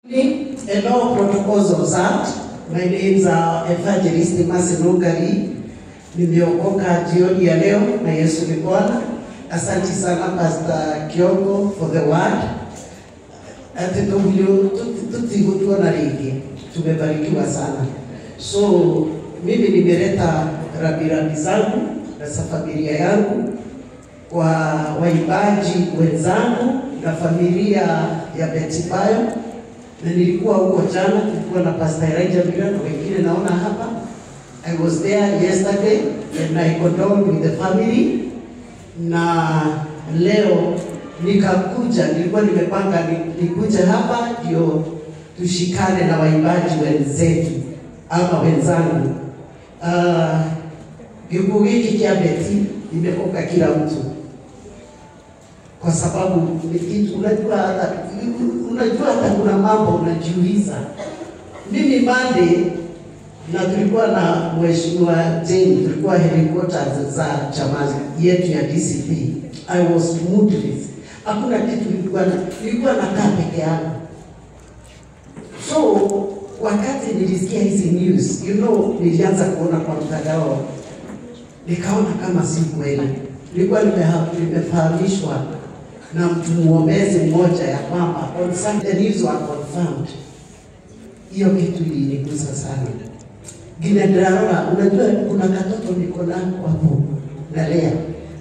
Hello, protocols observed. My name is Evangelist Masenogari. Nimeokoka jioni ya leo na Yesu ni Bwana. Asante sana Pastor Kiongo for the word. Ate tutigutua na rigi. Tumebarikiwa sana. So mimi nimeleta rambirambi zangu na familia yangu kwa waimbaji wenzangu na familia ya Betibayo. Na nilikuwa huko jana, nilikuwa na Pastor Elijah Mira na wengine naona hapa. I was there yesterday and I condoled with the family. Na leo nikakuja, nilikuwa nimepanga nikuja hapa ndio tushikane na waimbaji wenzetu ama wenzangu. Kikundi hiki cha Beti imekoka kila mtu. Kwa sababu unajua hata kuna mambo unajiuliza. Mimi Monday na tulikuwa na mheshimiwa Jane, tulikuwa headquarters za chama yetu ya DCP. I was moodless. Hakuna kitu nilikuwa nakaa peke yangu. So wakati nilisikia hizi news, nilianza kuona kwa mtandao, nikaona kama si kweli. Nilikuwa nimefahamishwa na mtu muombezi mmoja ya kwamba on Sunday the news were confirmed. Hiyo kitu ilinigusa sana. Ginedrara, unajua kuna katoto niko nako hapo nalea.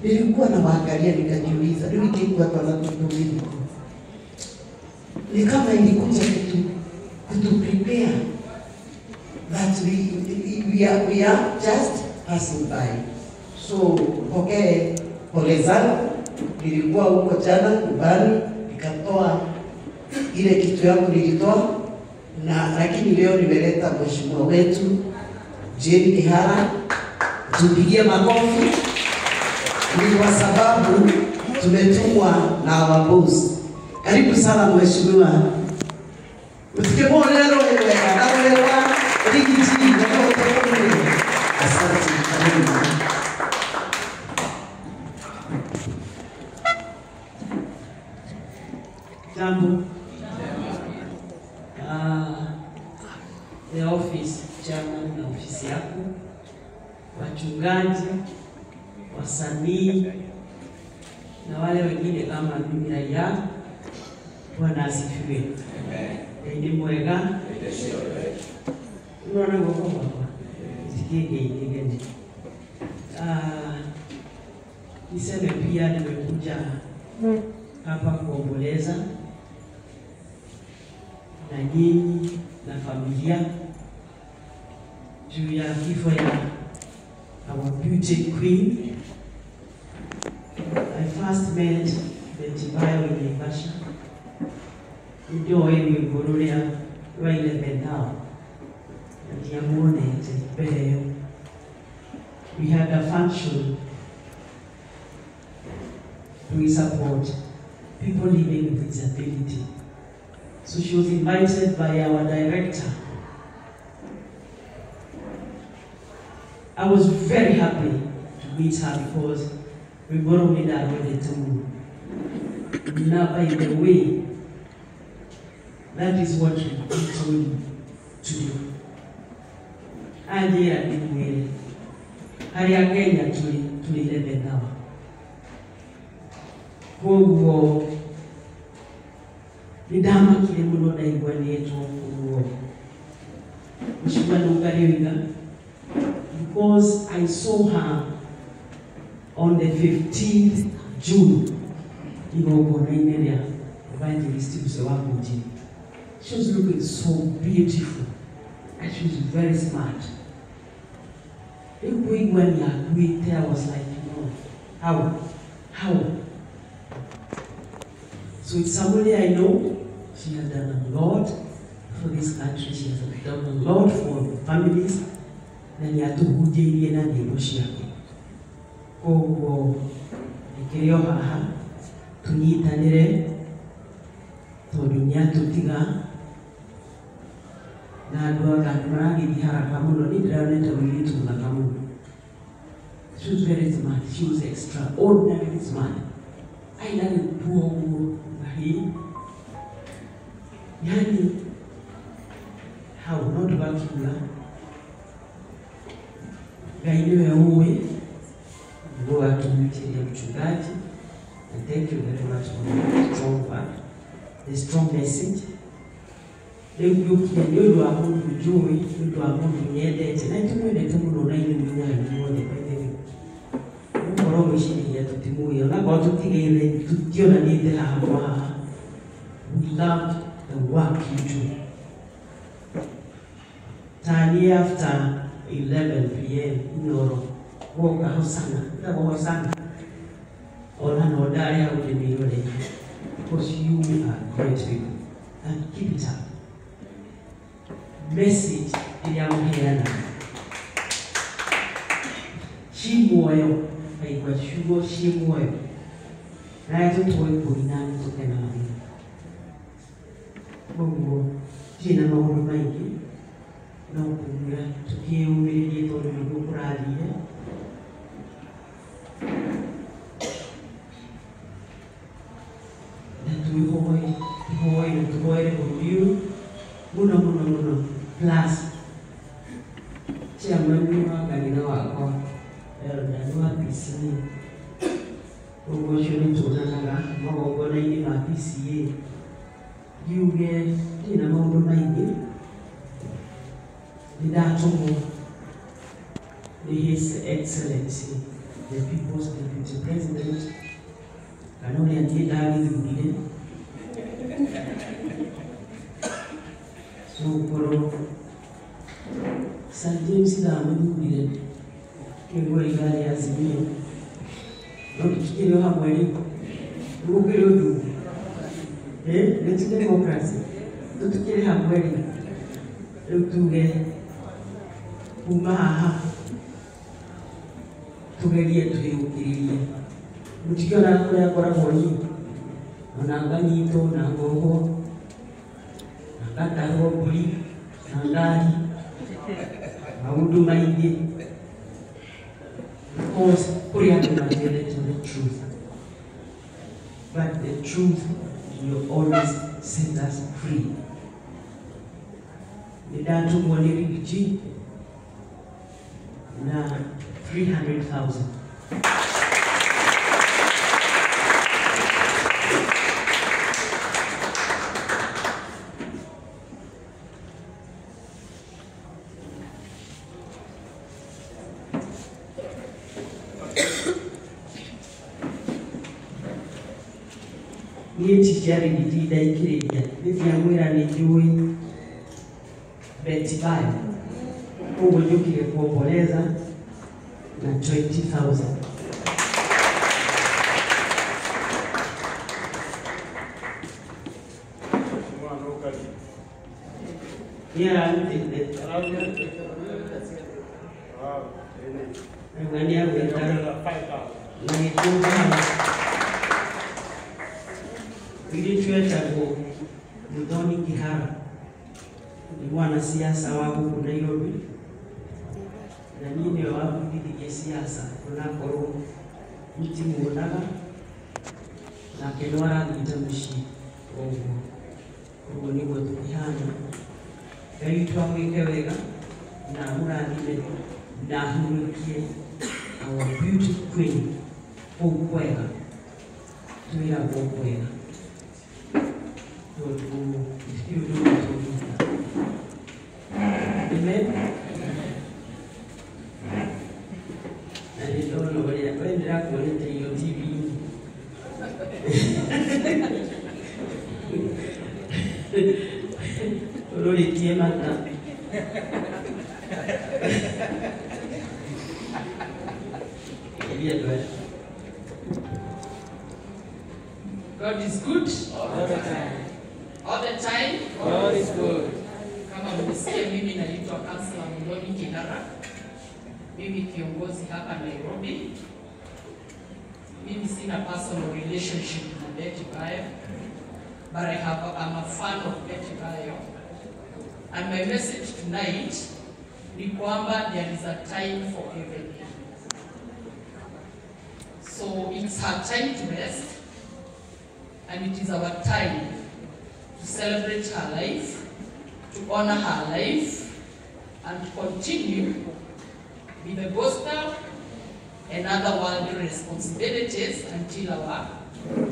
Nilikuwa na waangalia nikajiuliza, nilikuwa kwa watoto wengi. Ni kama ilikuja kutu prepare that we are just passing by. So pole zangu. Nilikuwa huko jana nyumbani, nikatoa ile kitu yangu nilitoa, lakini leo nimeleta mheshimiwa wetu Jane Kihara, tupigie makofi. Ni kwa sababu tumetumwa na wabosi. Karibu sana mheshimiwa. Usikemo leo wewe asante sana. Jambo. The office chairman na ofisi yako, wachungaji, wasanii na wale wengine kama mimi raia, Bwana asifiwe. Ni mwega. Unaona ngoko hapa. Sikenge. Niseme pia nimekuja hapa kuomboleza na nyinyi na familia juu ya kifo ya our beauty queen. I first met Betibayo in Naivasha. Ndio wewe Gororia wa ile bendao. Ndio muone tebeo. We had a function to support people living with disability. So she was invited by our director. I was very happy to meet her because we were with her already too. Now, by the way, that is what we told you to do. And here in Wales, Haria Kenya to 11 now. Go Nidama kile muno na igwani yetu kuruo. Mheshimiwa Nugariwiga, because I saw her on the 15th June in Ogonainea, Evangelist Usewamuji. She was looking so beautiful and she was very smart. When I was like, how? So it's somebody I know. She has done a lot for this country. She has done a lot for families. And you have to go to and negotiate. Go, Nikirio haha, tunyitanire, todunia tutiga, na dua kanuragi diharaka muno ni drawleta wilitu na kamu. She was very smart. She was extraordinarily smart. I learned poor. Yani no tubakira gainiwe uwe Mungu atumikie mchungaji. And thank you very much for the strong word, the strong message. Leukia ndio wa Mungu juu, ndio wa Mungu nyendete. Na tumwendete muno na ile mwana muone kwa hiyo. Mungu roho shini ya tutimuye. Na kwa tutigele tutiona ninde hawa. We love the work you do. Time after 11 p.m. Noro. Woga hosana. Ndio hosana. Ona no dare ya udemiyole. Because you are great people. And keep it up. Message iliyoheana shimoyo haikuwa shugo shimoyo na yetu tuwe kuinani tukena hapo Mungu jina maono mengi na kumira tukiumilije to ndugu kuradiye na tuwe huyu muno plus chairman wa kanisa wako ndio PCA ugo shoni tunanga magongo na ini ma PCA yuge ina maono mengi ndatomo His Excellency the People's Deputy President kanoni andienda ngine so koro St. James da mwenye kwenye gari ya Azimio ndio tukio hapo ilipo ngokero tu let's democracy ndio tukio hapo ilipo tuge umaha tugelie tuyukirilie mtikio na kule kwa moni onangani to na ngogo nakata robuli nangani maudu maingi because Korea is not related to the truth, but the truth will always set us free. Nidatu mwaliri biji na 300,000. Niye tijari nidida ikireja, nifya mwira nijui betibayo. Mungu nyukile kuomboleza na 20,000. Yeah, I'm taking it. I'm going to 5,000. Kilichwe changu Mudhoni Kihara ni mwanasiasa wa huku Nairobi na nini wa kupiga siasa kunako mti muonaga na kenwara nitamshi ngo ni watu kihana kaitwa mwikewega na murandile na humukie our beautiful queen Okwega tuira Okwega Amen. I don't know what you're going to have to enter your TV. Lori Tiemata. God is good all the time. All the time, God is good. Kama mlisikia mimi naitwa Councilor Mudhoni Kihara. Mimi kiongozi hapa Nairobi. Mimi sina personal relationship with Betty Bayo, but I'm a fan of Betty Bayo. And my message tonight ni kwamba there is a time for everything. So it's her time to rest, and it is our time to celebrate her life, to honor her life, and continue with the gospel and other worldly responsibilities until our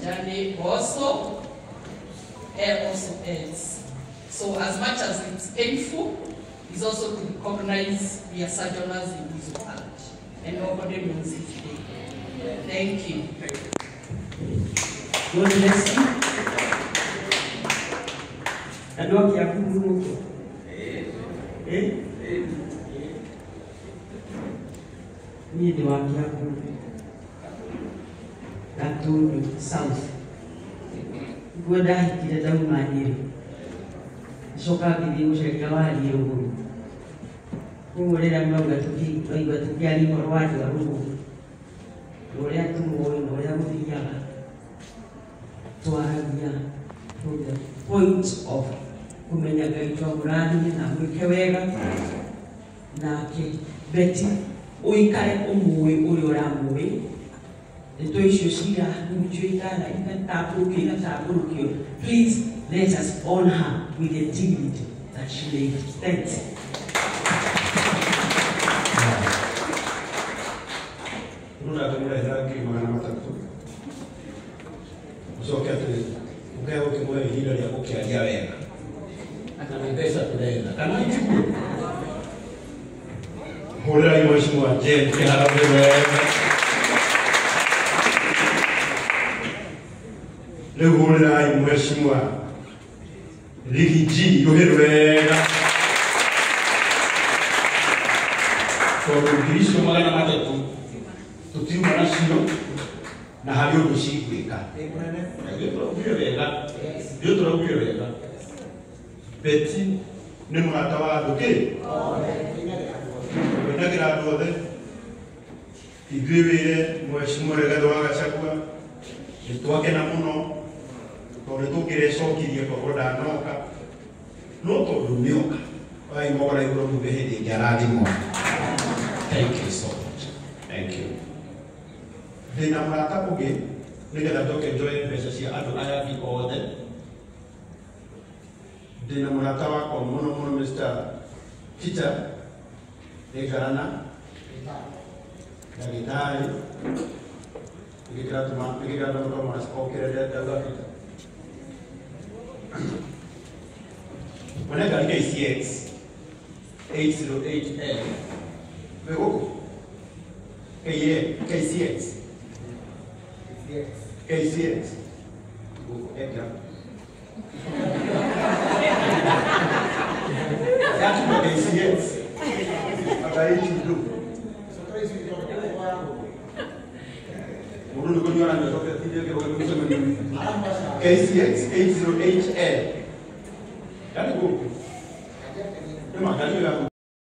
journey also ends. So as much as it's painful, it's also to recognize we are sojourners in this world, and nobody knows his day. Thank you. God bless you. And what you have to do? Need to work that to south. Go down to the down my ear. So can be used a cavalier. Who would have longer to keep, but to carry or white or room. Or have to more in whatever the yard. To the point of kumenya gaitwa murani na mwikewega nake beti uikare umuwe uri oramuwe eto icio cira nĩcio ikara itatabũrũkio. Please let us honor her with the dignity that she laid. Thanks. Ukeo kimwe hilo ya kukialia wega. Akanipesa tunaenda. Kama hivi. Hora mheshimiwa Jane Kiharabwe wega. Leo hora mheshimiwa Ligiji yoherwega. Kwa Kristo magana matatu. Tutima nashino na hali ushikika. Yo turabwira wega. Beti ni murata wa nduki. Wendagira ndothe. Ithuwire mheshimiwa Rigathi wa Gachagua. Nitwakena muno. Tondu tukire cokirie kwa ndanoka. No tondu nioka. Ai mogora iguru mbe hindi ngarathimo. Thank you so much. Thank you. Ndina murata ungi nigetha ndoke njoe mbeca cia andu aya bi othe. Ndina murata wakwa muno muno Mr. Peter Egarana ndagitari igikira tuma mwana okere ndauga Peter mwana KCX 808L wego KCX Edgar that's what KCX ataishi tu Muru niko nyora ndio kwa tije kwa kusema nini KCX 808L yani kwa kama gani